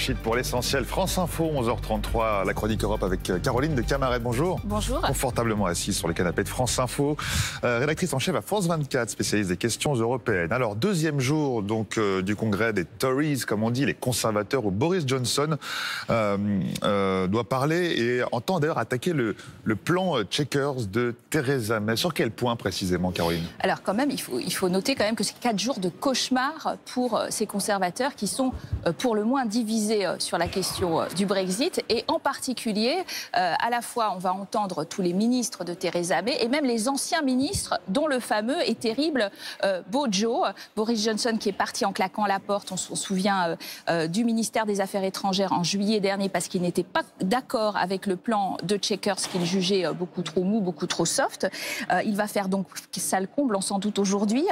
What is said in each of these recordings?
Rachid pour l'essentiel. France Info, 11h33, la chronique Europe avec Caroline de Camaret. Bonjour. Bonjour. Confortablement assise sur le canapé de France Info. Rédactrice en chef à France 24, spécialiste des questions européennes. Alors, deuxième jour donc du congrès des Tories, comme on dit, les conservateurs, où Boris Johnson doit parler et entend d'ailleurs attaquer le plan Chequers de Theresa May. Sur quel point précisément, Caroline? Alors quand même, il faut noter quand même que c'est 4 jours de cauchemar pour ces conservateurs qui sont pour le moins divisés sur la question du Brexit. Et en particulier, à la fois, on va entendre tous les ministres de Theresa May et même les anciens ministres, dont le fameux et terrible Bojo. Boris Johnson qui est parti en claquant la porte, on se souvient, du ministère des Affaires étrangères en juillet dernier parce qu'il n'était pas d'accord avec le plan de Chequers qu'il jugeait beaucoup trop mou, beaucoup trop soft. Il va faire donc sale comble, on s'en doute aujourd'hui.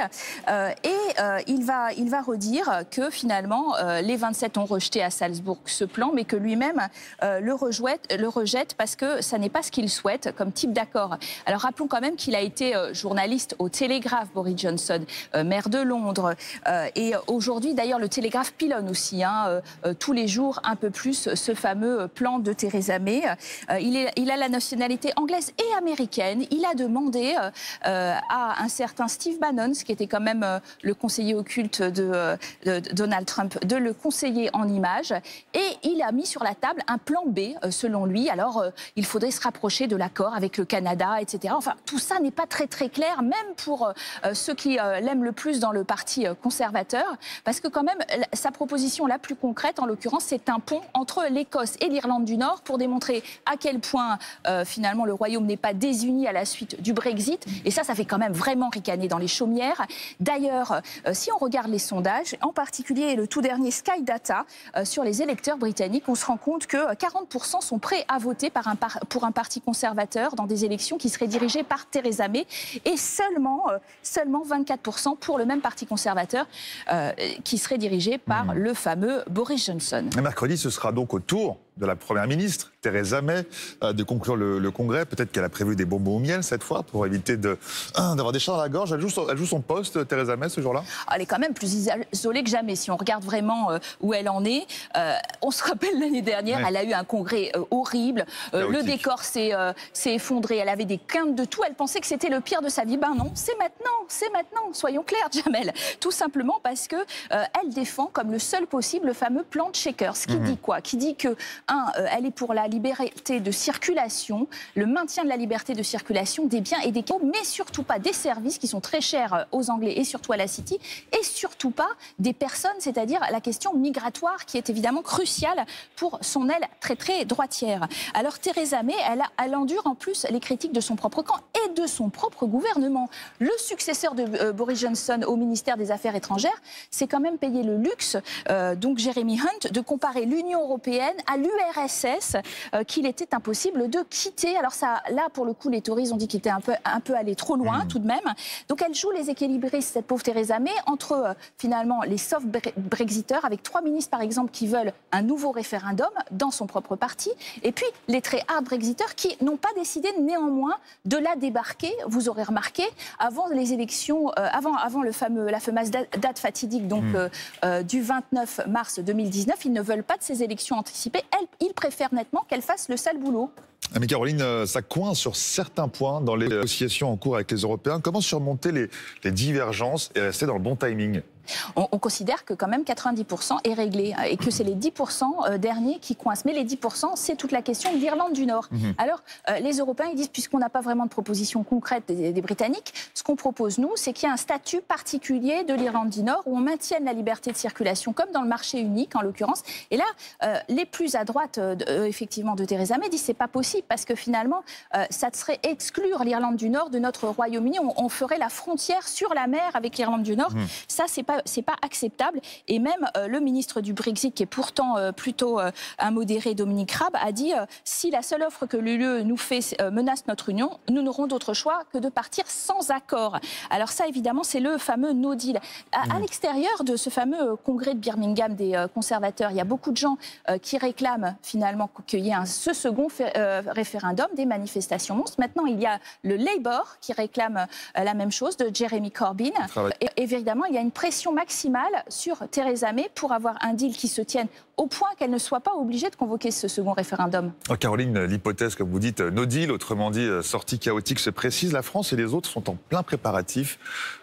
Il va redire que finalement, les 27 ont rejeté à Salzbourg ce plan, mais que lui-même le rejette parce que ça n'est pas ce qu'il souhaite comme type d'accord. Alors rappelons quand même qu'il a été journaliste au Télégraphe, Boris Johnson, maire de Londres. Et aujourd'hui, d'ailleurs, le Télégraphe pilonne aussi, tous les jours, un peu plus, ce fameux plan de Theresa May. Il a la nationalité anglaise et américaine. Il a demandé à un certain Steve Bannon, qui était quand même le conseiller occulte de Donald Trump, de le conseiller en images. Et il a mis sur la table un plan B, selon lui. Alors, il faudrait se rapprocher de l'accord avec le Canada, etc. Enfin, tout ça n'est pas très très clair, même pour ceux qui l'aiment le plus dans le parti conservateur. Parce que quand même, sa proposition la plus concrète, en l'occurrence, c'est un pont entre l'Écosse et l'Irlande du Nord pour démontrer à quel point, finalement, le Royaume n'est pas désuni à la suite du Brexit. Et ça fait quand même vraiment ricaner dans les chaumières. D'ailleurs, si on regarde les sondages, en particulier le tout dernier Sky Data, sur les électeurs britanniques, on se rend compte que 40% sont prêts à voter pour un parti conservateur dans des élections qui seraient dirigées par Theresa May et seulement 24% pour le même parti conservateur qui serait dirigé par le fameux Boris Johnson. Et mercredi, ce sera donc au tour de la Première ministre, Theresa May, de conclure le congrès. Peut-être qu'elle a prévu des bonbons au miel cette fois pour éviter d'avoir des chats dans la gorge. Elle joue son poste, Theresa May, ce jour-là? Elle est quand même plus isolée que jamais. Si on regarde vraiment où elle en est, on se rappelle l'année dernière, elle a eu un congrès horrible. Le décor s'est effondré. Elle avait des quintes de tout. Elle pensait que c'était le pire de sa vie. Ben non, c'est maintenant. Soyons clairs, Jamel. Tout simplement parce que elle défend comme le seul possible le fameux plan de Chequers. Qui dit quoi? Qui dit que elle est pour la liberté de circulation, le maintien de la liberté de circulation des biens et des capitaux, mais surtout pas des services qui sont très chers aux Anglais et surtout à la City, et surtout pas des personnes, c'est-à-dire la question migratoire qui est évidemment cruciale pour son aile très très droitière. Alors Theresa May, elle endure en plus les critiques de son propre camp et de son propre gouvernement. Le successeur de Boris Johnson au ministère des Affaires étrangères s'est quand même payé le luxe, donc Jeremy Hunt, de comparer l'Union européenne à l'URSS qu'il était impossible de quitter. Alors ça, là, pour le coup, les Tories ont dit qu'il était un peu allé trop loin, tout de même. Donc elle joue les équilibristes, cette pauvre Theresa May, entre finalement les soft brexiteurs, avec 3 ministres, par exemple, qui veulent un nouveau référendum dans son propre parti, et puis les très hard brexiteurs qui n'ont pas décidé néanmoins de la débarquer, vous aurez remarqué, avant les élections, avant la fameuse date fatidique donc, du 29 mars 2019. Ils ne veulent pas de ces élections anticipées. Ils préfèrent nettement qu'elle fasse le sale boulot. Mais Caroline, ça coince sur certains points dans les négociations en cours avec les Européens. Comment surmonter les divergences et rester dans le bon timing? On considère que quand même 90% est réglé et que c'est les 10% derniers qui coincent. Mais les 10%, c'est toute la question de l'Irlande du Nord. Alors, les Européens, ils disent, puisqu'on n'a pas vraiment de proposition concrète des Britanniques, ce qu'on propose, nous, c'est qu'il y ait un statut particulier de l'Irlande du Nord où on maintienne la liberté de circulation, comme dans le marché unique, en l'occurrence. Et là, les plus à droite, effectivement, de Theresa May disent, c'est pas possible, parce que finalement, ça serait exclure l'Irlande du Nord de notre Royaume-Uni. On ferait la frontière sur la mer avec l'Irlande du Nord. Ça, c'est pas acceptable. Et même le ministre du Brexit, qui est pourtant plutôt un modéré, Dominic Raab, a dit si la seule offre que l'UE nous fait menace notre union, nous n'aurons d'autre choix que de partir sans accord. Alors ça, évidemment, c'est le fameux no deal. À l'extérieur de ce fameux congrès de Birmingham des conservateurs, il y a beaucoup de gens qui réclament finalement qu'il y ait ce second référendum, des manifestations monstres. Maintenant, il y a le Labour qui réclame la même chose, de Jeremy Corbyn. Et évidemment, il y a une pression maximale sur Theresa May pour avoir un deal qui se tienne au point qu'elle ne soit pas obligée de convoquer ce second référendum. Caroline, l'hypothèse, comme vous dites, no deal, autrement dit, sortie chaotique, se précise. La France et les autres sont en plein préparatif.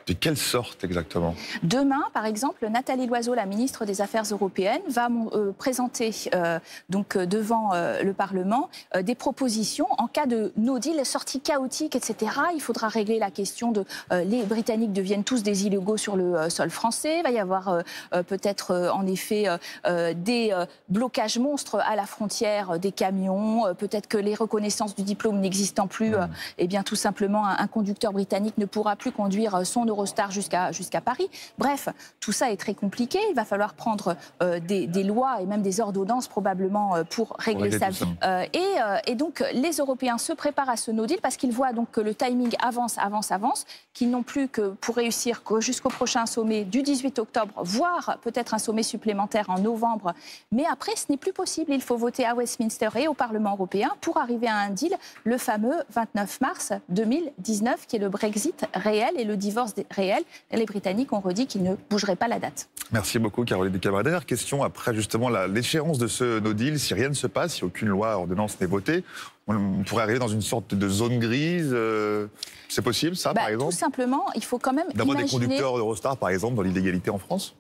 De quelle sorte exactement? Demain, par exemple, Nathalie Loiseau, la ministre des Affaires européennes, va présenter donc devant le Parlement des propositions en cas de no deal, sortie chaotique, etc. Il faudra régler la question de les Britanniques deviennent tous des illégaux sur le sol français. Il va y avoir peut-être en effet des blocages monstres à la frontière des camions. Peut-être que les reconnaissances du diplôme n'existant plus, eh bien tout simplement un conducteur britannique ne pourra plus conduire son Eurostar jusqu'à Paris. Bref, tout ça est très compliqué. Il va falloir prendre des lois et même des ordonnances probablement pour régler ça. Et donc les Européens se préparent à ce no deal parce qu'ils voient donc que le timing avance, qu'ils n'ont plus que pour réussir jusqu'au prochain sommet du 18 octobre, voire peut-être un sommet supplémentaire en novembre. Mais après, ce n'est plus possible. Il faut voter à Westminster et au Parlement européen pour arriver à un deal, le fameux 29 mars 2019, qui est le Brexit réel et le divorce réel. Les Britanniques ont redit qu'ils ne bougeraient pas la date. Merci beaucoup, Caroline Descamara. Dernière question, après justement l'échéance de ce no deal, si rien ne se passe, si aucune loi, ordonnance n'est votée, on pourrait arriver dans une sorte de zone grise. C'est possible, ça, par exemple? Tout simplement, il faut quand même d'avoir imaginer... des conducteurs d'Eurostar, par exemple, dans l'illégalité en France?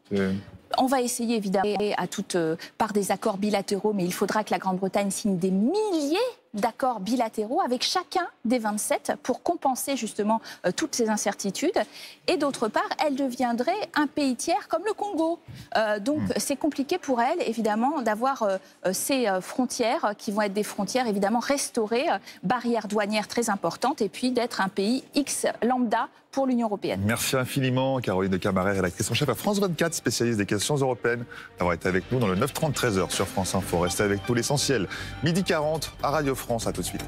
On va essayer évidemment par des accords bilatéraux, mais il faudra que la Grande-Bretagne signe des milliers d'accords bilatéraux avec chacun des 27 pour compenser justement toutes ces incertitudes. Et d'autre part, elle deviendrait un pays tiers comme le Congo. Donc c'est compliqué pour elle, évidemment, d'avoir ces frontières qui vont être des frontières évidemment restaurées, barrières douanières très importantes, et puis d'être un pays X lambda pour l'Union européenne. Merci infiniment, Caroline Descamara, rédactrice en chef à France 24, spécialiste des questions européennes, d'avoir été avec nous dans le 9h30 13h sur France Info. Restez avec tout l'essentiel. 12h40 à Radio France, à tout de suite.